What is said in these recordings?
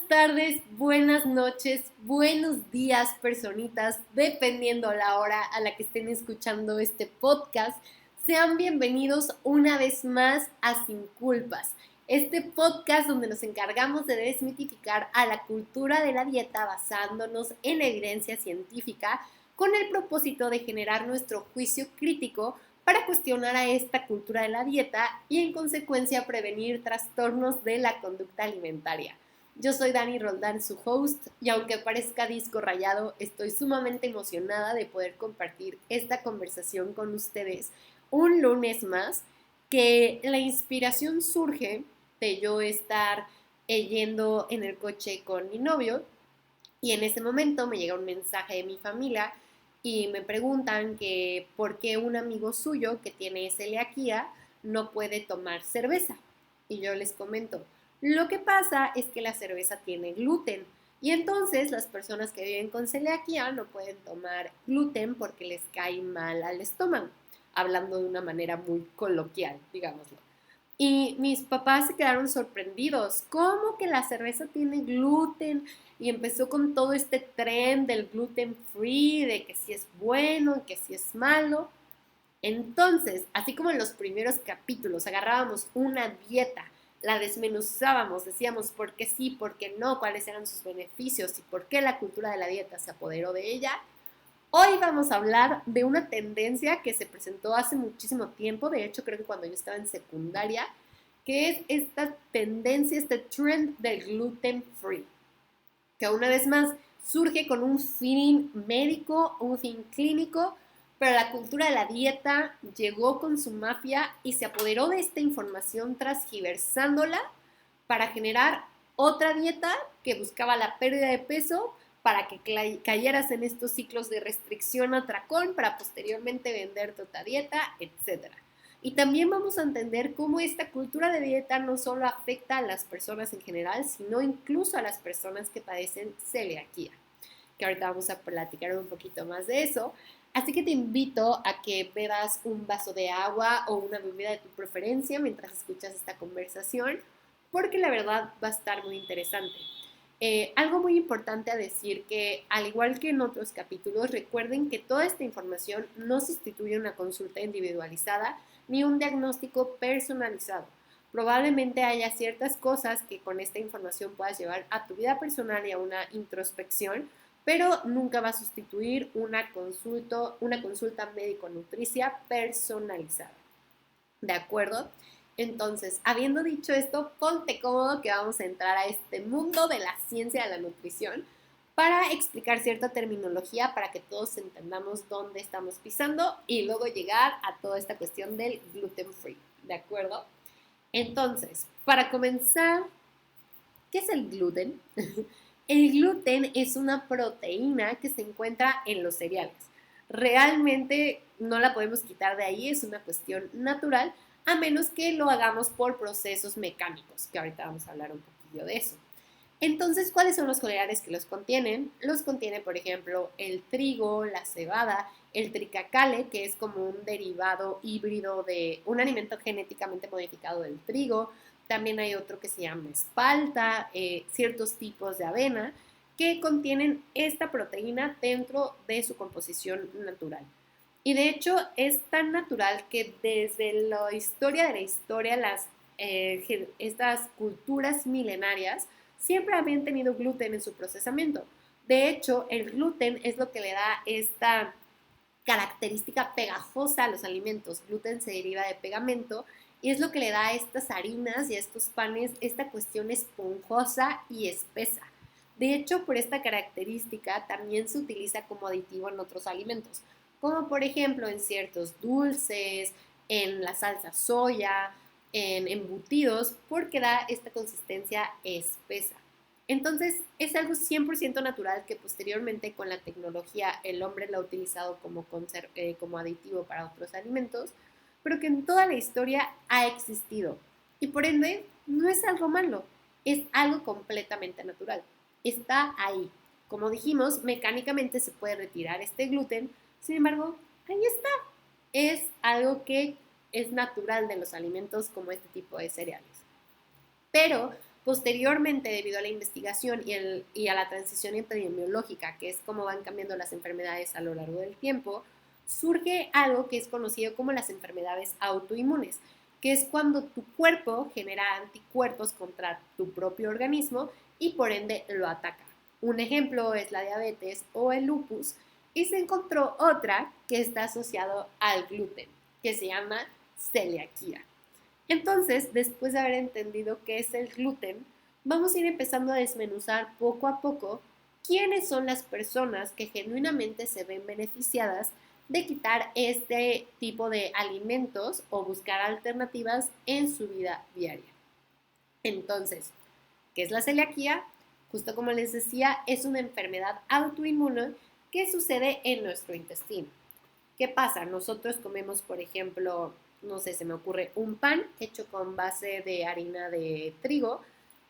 tardes, buenas noches, buenos días, personitas, dependiendo la hora a la que estén escuchando este podcast. Sean bienvenidos una vez más a Sin Culpas, este podcast donde nos encargamos de desmitificar a la cultura de la dieta basándonos en evidencia científica con el propósito de generar nuestro juicio crítico para cuestionar a esta cultura de la dieta y en consecuencia prevenir trastornos de la conducta alimentaria. Yo soy Dani Roldán, su host, y aunque parezca disco rayado, estoy sumamente emocionada de poder compartir esta conversación con ustedes un lunes más, que la inspiración surge de yo estar yendo en el coche con mi novio y en ese momento me llega un mensaje de mi familia y me preguntan que por qué un amigo suyo que tiene celiaquía no puede tomar cerveza. Y yo les comento, lo que pasa es que la cerveza tiene gluten y entonces las personas que viven con celiaquía no pueden tomar gluten porque les cae mal al estómago, hablando de una manera muy coloquial, digámoslo. Y mis papás se quedaron sorprendidos. ¿Cómo que la cerveza tiene gluten? Y empezó con todo este tren del gluten free, de que si es bueno, que si es malo. Entonces, así como en los primeros capítulos agarrábamos una dieta, la desmenuzábamos, decíamos por qué sí, por qué no, cuáles eran sus beneficios y por qué la cultura de la dieta se apoderó de ella. Hoy vamos a hablar de una tendencia que se presentó hace muchísimo tiempo, de hecho creo que cuando yo estaba en secundaria, que es esta tendencia, este trend del gluten free, que una vez más surge con un fin médico, un fin clínico, pero la cultura de la dieta llegó con su mafia y se apoderó de esta información transgiversándola para generar otra dieta que buscaba la pérdida de peso para que cayeras en estos ciclos de restricción atracón para posteriormente venderte otra dieta, etcétera. Y también vamos a entender cómo esta cultura de dieta no solo afecta a las personas en general, sino incluso a las personas que padecen celiaquía, que ahorita vamos a platicar un poquito más de eso. Así que te invito a que bebas un vaso de agua o una bebida de tu preferencia mientras escuchas esta conversación, porque la verdad va a estar muy interesante. Algo muy importante a decir que, al igual que en otros capítulos, recuerden que toda esta información no sustituye una consulta individualizada ni un diagnóstico personalizado. Probablemente haya ciertas cosas que con esta información puedas llevar a tu vida personal y a una introspección, pero nunca va a sustituir una consulta médico-nutricia personalizada. ¿De acuerdo? Entonces, habiendo dicho esto, ponte cómodo que vamos a entrar a este mundo de la ciencia de la nutrición para explicar cierta terminología para que todos entendamos dónde estamos pisando y luego llegar a toda esta cuestión del gluten free. ¿De acuerdo? Entonces, para comenzar, ¿qué es el gluten? El gluten es una proteína que se encuentra en los cereales. Realmente no la podemos quitar de ahí, es una cuestión natural, a menos que lo hagamos por procesos mecánicos, que ahorita vamos a hablar un poquillo de eso. Entonces, ¿cuáles son los cereales que los contienen? Los contiene, por ejemplo, el trigo, la cebada, el tricacale, que es como un derivado híbrido de un alimento genéticamente modificado del trigo. También hay otro que se llama espalta, ciertos tipos de avena que contienen esta proteína dentro de su composición natural. Y de hecho es tan natural que desde la historia de la historia, estas culturas milenarias siempre habían tenido gluten en su procesamiento. De hecho, el gluten es lo que le da esta característica pegajosa a los alimentos. Gluten se deriva de pegamento y es lo que le da a estas harinas y a estos panes esta cuestión esponjosa y espesa. De hecho, por esta característica también se utiliza como aditivo en otros alimentos, como por ejemplo en ciertos dulces, en la salsa soya, en embutidos, porque da esta consistencia espesa. Entonces es algo 100% natural que posteriormente con la tecnología el hombre lo ha utilizado como aditivo para otros alimentos, pero que en toda la historia ha existido. Y por ende no es algo malo, es algo completamente natural. Está ahí. Como dijimos, mecánicamente se puede retirar este gluten, sin embargo, ahí está. Es algo que es natural de los alimentos como este tipo de cereales. Pero Posteriormente, debido a la investigación y a la transición epidemiológica, que es cómo van cambiando las enfermedades a lo largo del tiempo, surge algo que es conocido como las enfermedades autoinmunes, que es cuando tu cuerpo genera anticuerpos contra tu propio organismo y por ende lo ataca. Un ejemplo es la diabetes o el lupus, y se encontró otra que está asociado al gluten, que se llama celiaquía. Entonces, después de haber entendido qué es el gluten, vamos a ir empezando a desmenuzar poco a poco quiénes son las personas que genuinamente se ven beneficiadas de quitar este tipo de alimentos o buscar alternativas en su vida diaria. Entonces, ¿qué es la celiaquía? Justo como les decía, es una enfermedad autoinmune que sucede en nuestro intestino. ¿Qué pasa? Nosotros comemos, por ejemplo, no sé, se me ocurre un pan hecho con base de harina de trigo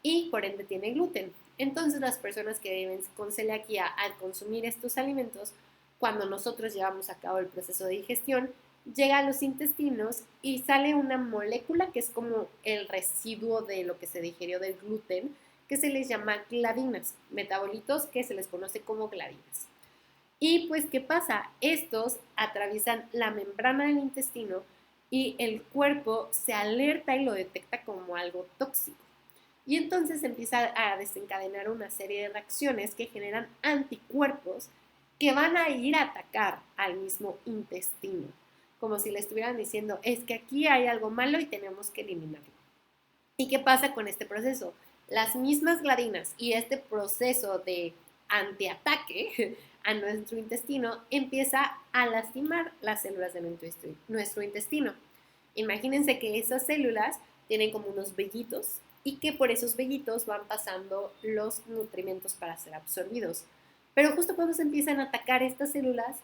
y por ende tiene gluten. Entonces las personas que viven con celiaquía al consumir estos alimentos, cuando nosotros llevamos a cabo el proceso de digestión, llega a los intestinos y sale una molécula que es como el residuo de lo que se digerió del gluten, que se les llama gliadinas, metabolitos que se les conoce como gliadinas. Y pues, ¿qué pasa? Estos atraviesan la membrana del intestino y el cuerpo se alerta y lo detecta como algo tóxico. Y entonces empieza a desencadenar una serie de reacciones que generan anticuerpos que van a ir a atacar al mismo intestino, como si le estuvieran diciendo, es que aquí hay algo malo y tenemos que eliminarlo. ¿Y qué pasa con este proceso? Las mismas gliadinas y este proceso de antiataque a nuestro intestino empieza a lastimar las células de nuestro intestino. Imagínense que esas células tienen como unos vellitos y que por esos vellitos van pasando los nutrimentos para ser absorbidos. Pero justo cuando se empiezan a atacar estas células,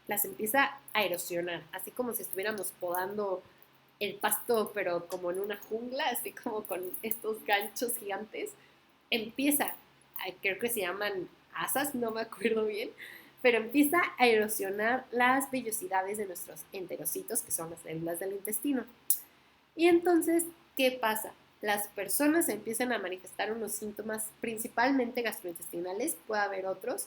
las empieza a erosionar, así como si estuviéramos podando el pasto, pero como en una jungla, así como con estos ganchos gigantes, empieza, creo que se llaman asas, no me acuerdo bien, pero empieza a erosionar las vellosidades de nuestros enterocitos, que son las células del intestino. Y entonces, ¿qué pasa? Las personas empiezan a manifestar unos síntomas principalmente gastrointestinales, puede haber otros,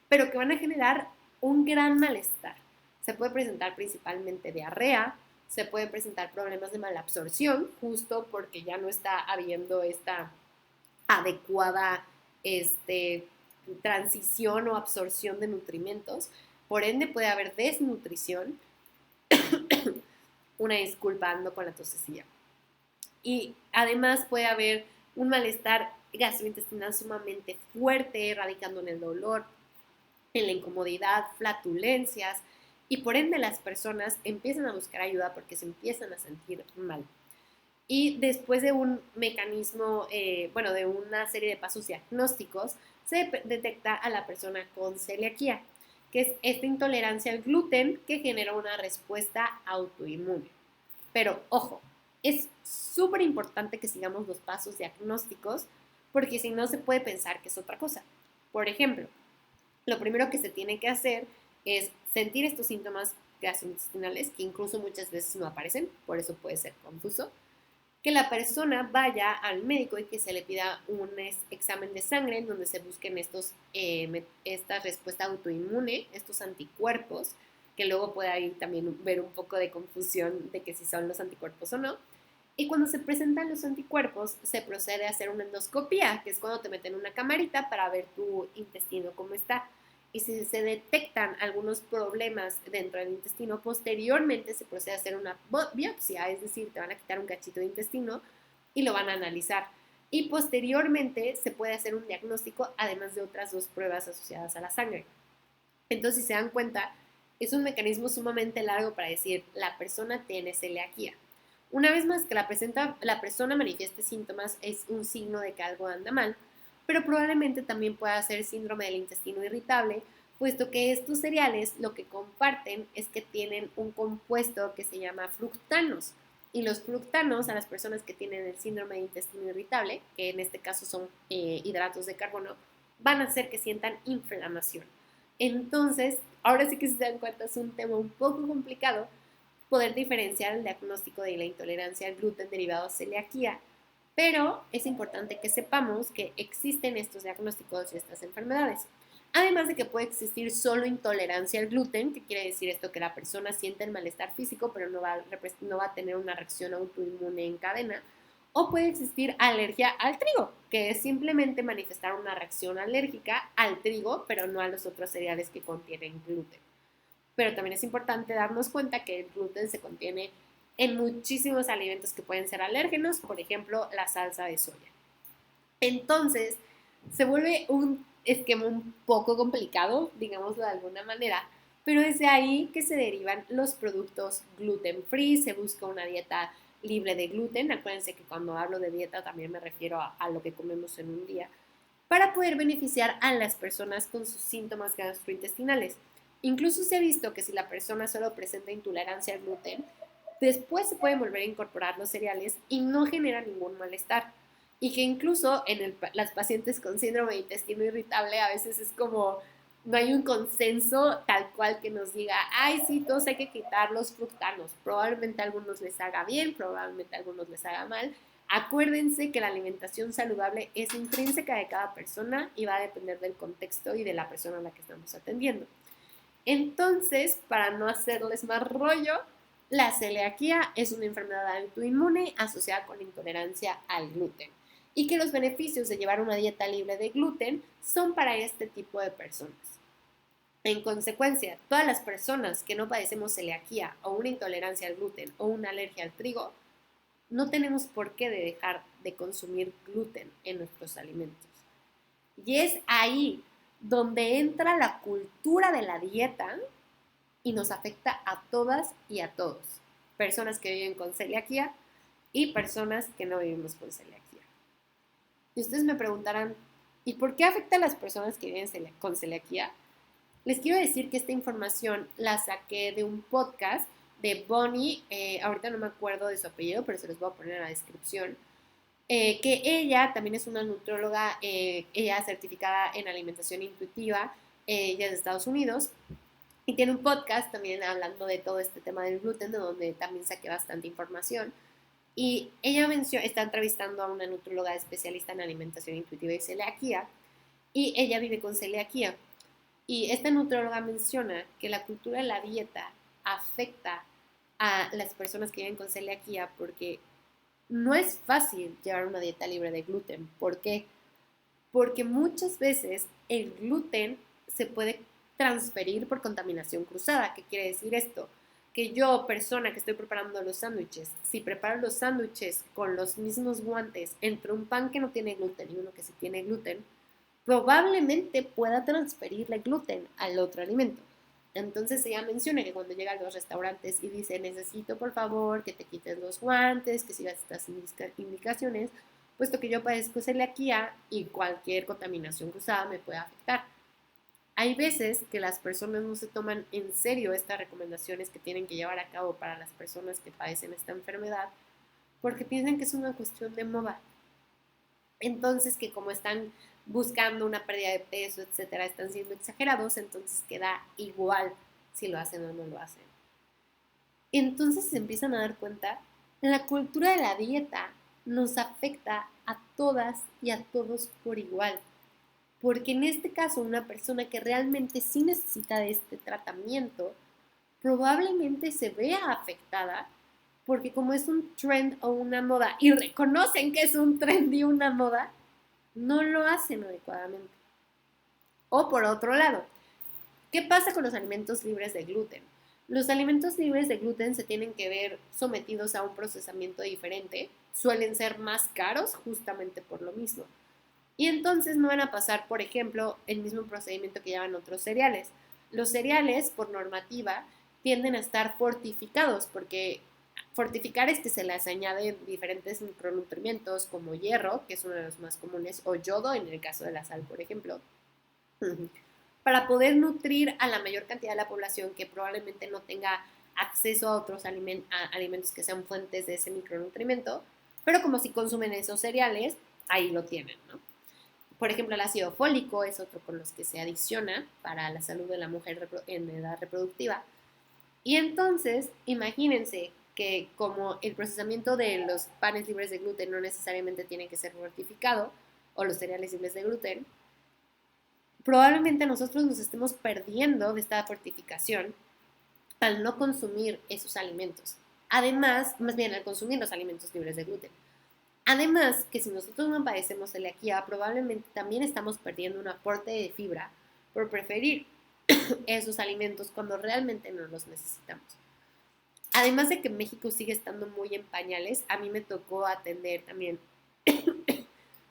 pero que van a generar un gran malestar. Se puede presentar principalmente diarrea, se pueden presentar problemas de mala absorción, justo porque ya no está habiendo esta adecuada transición o absorción de nutrimentos. Por ende, puede haber desnutrición. Una disculpa, ando con la tosecilla. Y además puede haber un malestar gastrointestinal sumamente fuerte, radicando en el dolor, en la incomodidad, flatulencias, y por ende las personas empiezan a buscar ayuda porque se empiezan a sentir mal. Y después de un mecanismo, de una serie de pasos diagnósticos, se detecta a la persona con celiaquía, que es esta intolerancia al gluten que genera una respuesta autoinmune. Pero ojo, es súper importante que sigamos los pasos diagnósticos porque si no se puede pensar que es otra cosa. Por ejemplo, lo primero que se tiene que hacer es sentir estos síntomas gastrointestinales que incluso muchas veces no aparecen, por eso puede ser confuso, que la persona vaya al médico y que se le pida un examen de sangre en donde se busquen esta respuesta autoinmune, estos anticuerpos, que luego puede ahí también ver un poco de confusión de que si son los anticuerpos o no. Y cuando se presentan los anticuerpos, se procede a hacer una endoscopía, que es cuando te meten una camarita para ver tu intestino cómo está. Y si se detectan algunos problemas dentro del intestino, posteriormente se procede a hacer una biopsia, es decir, te van a quitar un cachito de intestino y lo van a analizar. Y posteriormente se puede hacer un diagnóstico, además de otras dos pruebas asociadas a la sangre. Entonces, si se dan cuenta, es un mecanismo sumamente largo para decir, la persona tiene celiaquía. Una vez más que la persona manifieste síntomas, es un signo de que algo anda mal, pero probablemente también pueda ser síndrome del intestino irritable, puesto que estos cereales lo que comparten es que tienen un compuesto que se llama fructanos. Y los fructanos, a las personas que tienen el síndrome de intestino irritable, que en este caso son hidratos de carbono, van a hacer que sientan inflamación. Entonces, ahora sí que si se dan cuenta es un tema un poco complicado poder diferenciar el diagnóstico de la intolerancia al gluten derivado de celiaquía, Pero es importante que sepamos que existen estos diagnósticos y estas enfermedades. Además de que puede existir solo intolerancia al gluten, que quiere decir esto que la persona siente el malestar físico, pero no va a tener una reacción autoinmune en cadena. O puede existir alergia al trigo, que es simplemente manifestar una reacción alérgica al trigo, pero no a los otros cereales que contienen gluten. Pero también es importante darnos cuenta que el gluten se contiene en muchísimos alimentos que pueden ser alérgenos, por ejemplo, la salsa de soya. Entonces, se vuelve un esquema un poco complicado, digámoslo de alguna manera, pero es de ahí que se derivan los productos gluten free, se busca una dieta libre de gluten. Acuérdense que cuando hablo de dieta también me refiero a lo que comemos en un día, para poder beneficiar a las personas con sus síntomas gastrointestinales. Incluso se ha visto que si la persona solo presenta intolerancia al gluten, después se pueden volver a incorporar los cereales y no genera ningún malestar. Y que incluso en las pacientes con síndrome de intestino irritable a veces es como no hay un consenso tal cual que nos diga, ay, sí, todos hay que quitar los fructanos. Probablemente a algunos les haga bien, probablemente a algunos les haga mal. Acuérdense que la alimentación saludable es intrínseca de cada persona y va a depender del contexto y de la persona a la que estamos atendiendo. Entonces, para no hacerles más rollo, la celiaquía es una enfermedad autoinmune asociada con la intolerancia al gluten y que los beneficios de llevar una dieta libre de gluten son para este tipo de personas. En consecuencia, todas las personas que no padecemos celiaquía o una intolerancia al gluten o una alergia al trigo, no tenemos por qué dejar de consumir gluten en nuestros alimentos. Y es ahí donde entra la cultura de la dieta y nos afecta a todas y a todos. Personas que viven con celiaquía y personas que no vivimos con celiaquía. Y ustedes me preguntarán, ¿y por qué afecta a las personas que viven con celiaquía? Les quiero decir que esta información la saqué de un podcast de Bonnie, ahorita no me acuerdo de su apellido, pero se los voy a poner en la descripción, que ella también es una nutróloga, ella certificada en alimentación intuitiva, ella es de Estados Unidos, y tiene un podcast también hablando de todo este tema del gluten, de donde también saqué bastante información. Y ella está entrevistando a una nutróloga especialista en alimentación intuitiva y celiaquía, y ella vive con celiaquía. Y esta nutróloga menciona que la cultura de la dieta afecta a las personas que viven con celiaquía porque no es fácil llevar una dieta libre de gluten. ¿Por qué? Porque muchas veces el gluten se puede transferir por contaminación cruzada. ¿Qué quiere decir esto? Que yo, persona que estoy preparando los sándwiches, si preparo los sándwiches con los mismos guantes entre un pan que no tiene gluten y uno que sí tiene gluten, probablemente pueda transferirle gluten al otro alimento. Entonces ella menciona que cuando llega a los restaurantes y dice, necesito por favor que te quites los guantes, que sigas estas indicaciones, puesto que yo padezco celiaquía y cualquier contaminación cruzada me puede afectar. Hay veces que las personas no se toman en serio estas recomendaciones que tienen que llevar a cabo para las personas que padecen esta enfermedad porque piensan que es una cuestión de moda. Entonces, que como están buscando una pérdida de peso, etcétera, están siendo exagerados, entonces queda igual si lo hacen o no lo hacen. Entonces se empiezan a dar cuenta, la cultura de la dieta nos afecta a todas y a todos por igual. Porque en este caso, una persona que realmente sí necesita de este tratamiento, probablemente se vea afectada porque como es un trend o una moda y reconocen que es un trend y una moda, no lo hacen adecuadamente. O por otro lado, ¿qué pasa con los alimentos libres de gluten? Los alimentos libres de gluten se tienen que ver sometidos a un procesamiento diferente, suelen ser más caros justamente por lo mismo. Y entonces no van a pasar, por ejemplo, el mismo procedimiento que llevan otros cereales. Los cereales, por normativa, tienden a estar fortificados, porque fortificar es que se les añaden diferentes micronutrientes como hierro, que es uno de los más comunes, o yodo en el caso de la sal, por ejemplo, para poder nutrir a la mayor cantidad de la población que probablemente no tenga acceso a otros alimentos que sean fuentes de ese micronutrimento, pero como si consumen esos cereales, ahí lo tienen, ¿no? Por ejemplo, el ácido fólico es otro con los que se adiciona para la salud de la mujer en edad reproductiva. Y entonces, imagínense que como el procesamiento de los panes libres de gluten no necesariamente tiene que ser fortificado, o los cereales libres de gluten, probablemente nosotros nos estemos perdiendo de esta fortificación al no consumir esos alimentos. Además, más bien al consumir los alimentos libres de gluten. Además, que si nosotros no padecemos celiaquía, probablemente también estamos perdiendo un aporte de fibra por preferir esos alimentos cuando realmente no los necesitamos. Además de que México sigue estando muy en pañales, a mí me tocó atender también,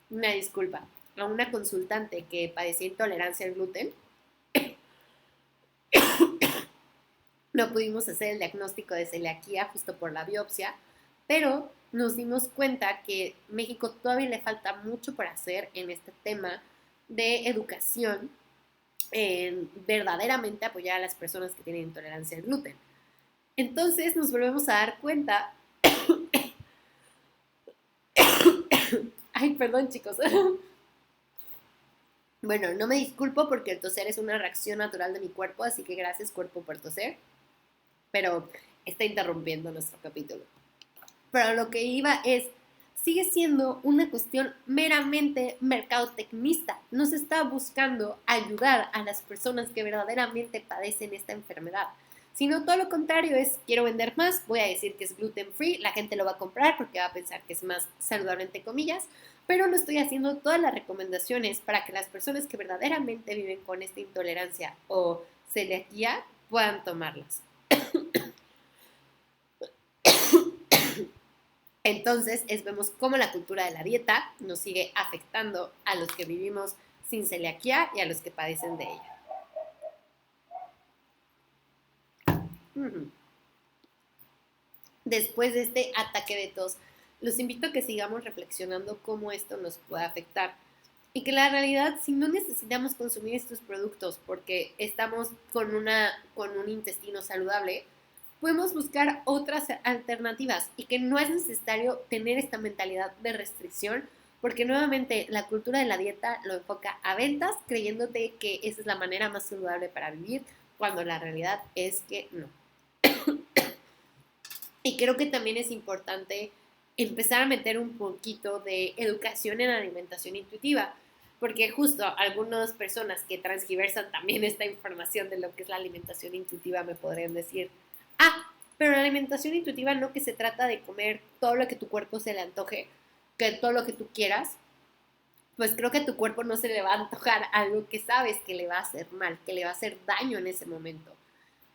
una disculpa, a una consultante que padecía intolerancia al gluten. No pudimos hacer el diagnóstico de celiaquía justo por la biopsia, pero nos dimos cuenta que México todavía le falta mucho por hacer en este tema de educación, en verdaderamente apoyar a las personas que tienen intolerancia al gluten. Entonces nos volvemos a dar cuenta. Ay, perdón, chicos. Bueno, no me disculpo porque el toser es una reacción natural de mi cuerpo, así que gracias cuerpo por toser, pero está interrumpiendo nuestro capítulo. Pero lo que iba es, sigue siendo una cuestión meramente mercadotecnista. No se está buscando ayudar a las personas que verdaderamente padecen esta enfermedad, sino todo lo contrario es, quiero vender más, voy a decir que es gluten free, la gente lo va a comprar porque va a pensar que es más saludable entre comillas, pero no estoy haciendo todas las recomendaciones para que las personas que verdaderamente viven con esta intolerancia o celiaquía puedan tomarlas. Entonces, vemos cómo la cultura de la dieta nos sigue afectando a los que vivimos sin celiaquía y a los que padecen de ella. Después de este ataque de tos, los invito a que sigamos reflexionando cómo esto nos puede afectar. Y que la realidad, si no necesitamos consumir estos productos porque estamos con un intestino saludable, podemos buscar otras alternativas y que no es necesario tener esta mentalidad de restricción porque nuevamente la cultura de la dieta lo enfoca a ventas creyéndote que esa es la manera más saludable para vivir cuando la realidad es que no. Y creo que también es importante empezar a meter un poquito de educación en alimentación intuitiva, porque justo algunas personas que transgiversan también esta información de lo que es la alimentación intuitiva me podrían decir, pero la alimentación intuitiva no que se trata de comer todo lo que tu cuerpo se le antoje, que todo lo que tú quieras, pues creo que a tu cuerpo no se le va a antojar algo que sabes que le va a hacer mal, que le va a hacer daño en ese momento.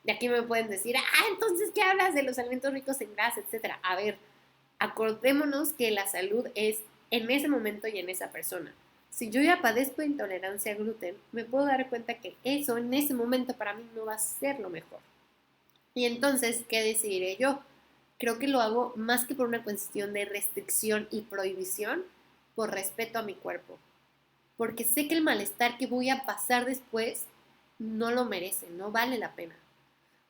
Y aquí me pueden decir, entonces, ¿qué hablas de los alimentos ricos en grasa, etcétera? A ver, acordémonos que la salud es en ese momento y en esa persona. Si yo ya padezco de intolerancia al gluten, me puedo dar cuenta que eso en ese momento para mí no va a ser lo mejor. Y entonces, ¿qué decidiré yo? Creo que lo hago más que por una cuestión de restricción y prohibición, por respeto a mi cuerpo. Porque sé que el malestar que voy a pasar después no lo merece, no vale la pena.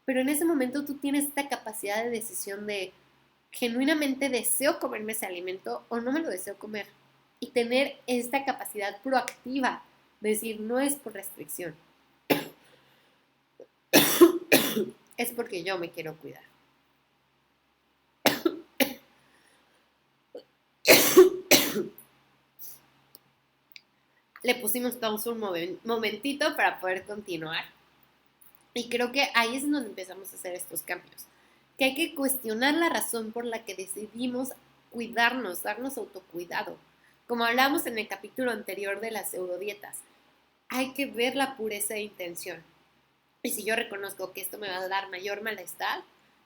Pero en ese momento tú tienes esta capacidad de decisión de genuinamente deseo comerme ese alimento o no me lo deseo comer. Y tener esta capacidad proactiva de decir no es por restricción, es porque yo me quiero cuidar. Le pusimos pausa un momentito para poder continuar. Y creo que ahí es donde empezamos a hacer estos cambios. Que hay que cuestionar la razón por la que decidimos cuidarnos, darnos autocuidado. Como hablamos en el capítulo anterior de las pseudodietas, hay que ver la pureza de intención. Y si yo reconozco que esto me va a dar mayor malestar,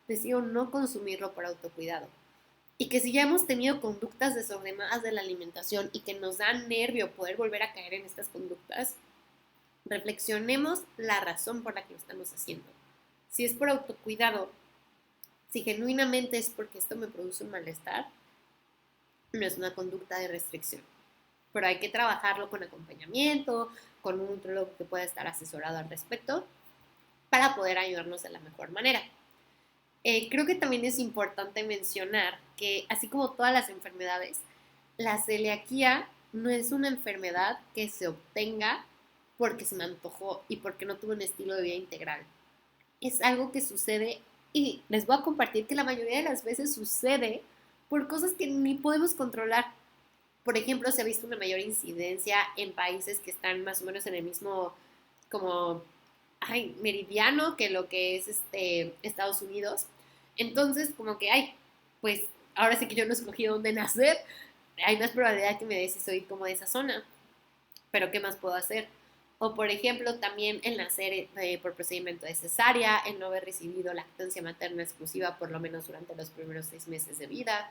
decido no consumirlo por autocuidado. Y que si ya hemos tenido conductas desordenadas de la alimentación y que nos da nervio poder volver a caer en estas conductas, reflexionemos la razón por la que lo estamos haciendo. Si es por autocuidado, si genuinamente es porque esto me produce un malestar, no es una conducta de restricción. Pero hay que trabajarlo con acompañamiento, con un nutrólogo que pueda estar asesorado al respecto para poder ayudarnos de la mejor manera. Creo que también es importante mencionar que, así como todas las enfermedades, la celiaquía no es una enfermedad que se obtenga porque se me antojó y porque no tuve un estilo de vida integral. Es algo que sucede Y les voy a compartir que la mayoría de las veces sucede por cosas que ni podemos controlar. Por ejemplo, se ha visto una mayor incidencia en países que están más o menos en el mismo como meridiano que lo que es Estados Unidos. Entonces, como que, pues ahora sí que yo no escogí dónde nacer, hay más probabilidad que me dé si soy como de esa zona, pero ¿qué más puedo hacer? O por ejemplo, también el nacer por procedimiento de cesárea, el no haber recibido lactancia materna exclusiva por lo menos durante los primeros 6 meses de vida,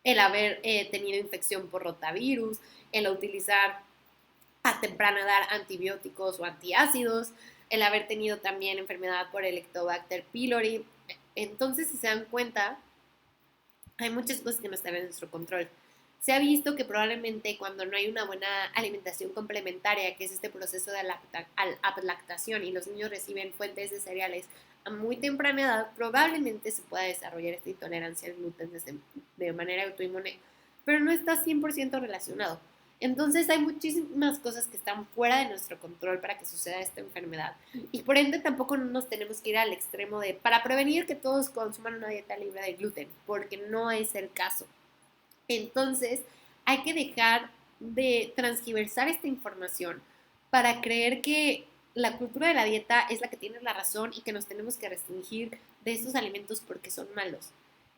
el haber tenido infección por rotavirus, el utilizar a temprana edad antibióticos o antiácidos, el haber tenido también enfermedad por Helicobacter pylori. Entonces, si se dan cuenta, hay muchas cosas que no están en nuestro control. Se ha visto que probablemente cuando no hay una buena alimentación complementaria, que es este proceso de lactación, y los niños reciben fuentes de cereales a muy temprana edad, probablemente se pueda desarrollar esta intolerancia al gluten de manera autoinmune, pero no está 100% relacionado. Entonces hay muchísimas cosas que están fuera de nuestro control para que suceda esta enfermedad. Y por ende tampoco nos tenemos que ir al extremo para prevenir que todos consuman una dieta libre de gluten, porque no es el caso. Entonces hay que dejar de transgiversar esta información para creer que la cultura de la dieta es la que tiene la razón y que nos tenemos que restringir de estos alimentos porque son malos.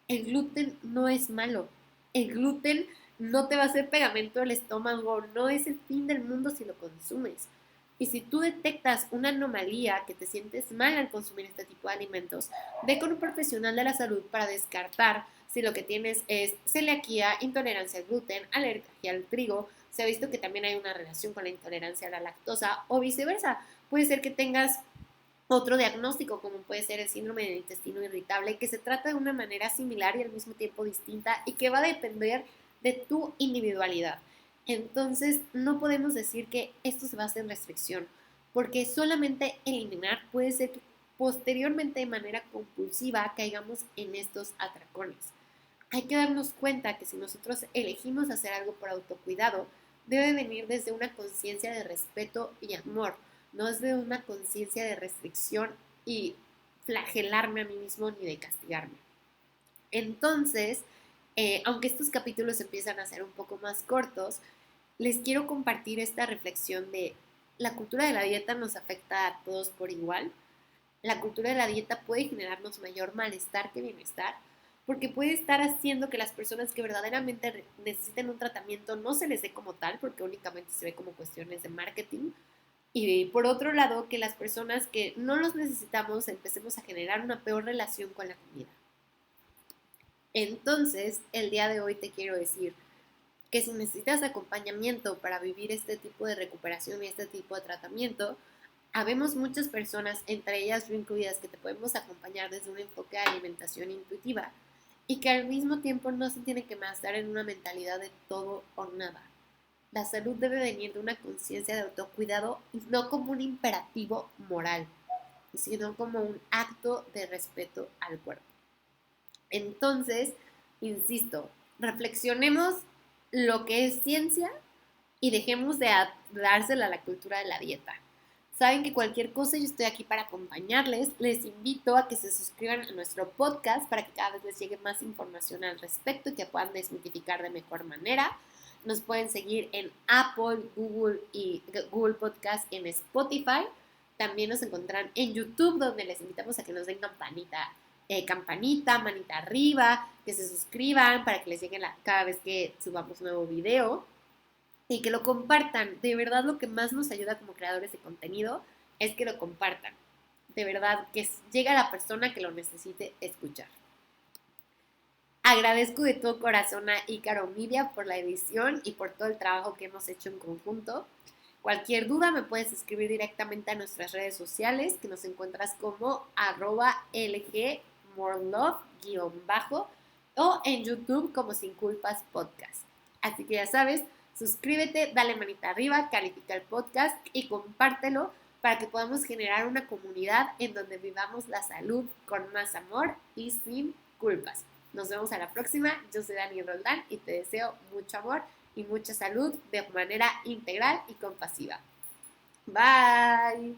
El gluten no es malo. El gluten no te va a hacer pegamento del estómago, no es el fin del mundo si lo consumes. Y si tú detectas una anomalía, que te sientes mal al consumir este tipo de alimentos, ve con un profesional de la salud para descartar si lo que tienes es celiaquía, intolerancia al gluten, alergia al trigo. Se ha visto que también hay una relación con la intolerancia a la lactosa o viceversa. Puede ser que tengas otro diagnóstico, como puede ser el síndrome del intestino irritable, que se trata de una manera similar y al mismo tiempo distinta y que va a depender de tu individualidad. Entonces, no podemos decir que esto se basa en restricción, porque solamente eliminar puede ser que posteriormente de manera compulsiva caigamos en estos atracones. Hay que darnos cuenta que si nosotros elegimos hacer algo por autocuidado, debe venir desde una conciencia de respeto y amor, no es de una conciencia de restricción y flagelarme a mí mismo ni de castigarme. Entonces, aunque estos capítulos empiezan a ser un poco más cortos, les quiero compartir esta reflexión de la cultura de la dieta nos afecta a todos por igual. La cultura de la dieta puede generarnos mayor malestar que bienestar, porque puede estar haciendo que las personas que verdaderamente necesiten un tratamiento no se les dé como tal, porque únicamente se ve como cuestiones de marketing. Y por otro lado, que las personas que no los necesitamos empecemos a generar una peor relación con la comida. Entonces, el día de hoy te quiero decir que si necesitas acompañamiento para vivir este tipo de recuperación y este tipo de tratamiento, habemos muchas personas, entre ellas yo incluidas, que te podemos acompañar desde un enfoque de alimentación intuitiva y que al mismo tiempo no se tiene que basar en una mentalidad de todo o nada. La salud debe venir de una conciencia de autocuidado y no como un imperativo moral, sino como un acto de respeto al cuerpo. Entonces, insisto, reflexionemos lo que es ciencia y dejemos de dársela a la cultura de la dieta. Saben que cualquier cosa yo estoy aquí para acompañarles. Les invito a que se suscriban a nuestro podcast para que cada vez les llegue más información al respecto y que puedan desmitificar de mejor manera. Nos pueden seguir en Apple, Google Podcast, en Spotify. También nos encontrarán en YouTube, donde les invitamos a que nos den campanita, manita arriba, que se suscriban para que les llegue cada vez que subamos un nuevo video y que lo compartan. De verdad, lo que más nos ayuda como creadores de contenido es que lo compartan. De verdad, que llegue a la persona que lo necesite escuchar. Agradezco de todo corazón a Ícaro Media por la edición y por todo el trabajo que hemos hecho en conjunto. Cualquier duda me puedes escribir directamente a nuestras redes sociales, que nos encuentras como @lgmorelove_ o en YouTube como Sin Culpas Podcast. Así que ya sabes, suscríbete, dale manita arriba, califica el podcast y compártelo para que podamos generar una comunidad en donde vivamos la salud con más amor y sin culpas. Nos vemos a la próxima. Yo soy Dani Roldán y te deseo mucho amor y mucha salud de manera integral y compasiva. Bye.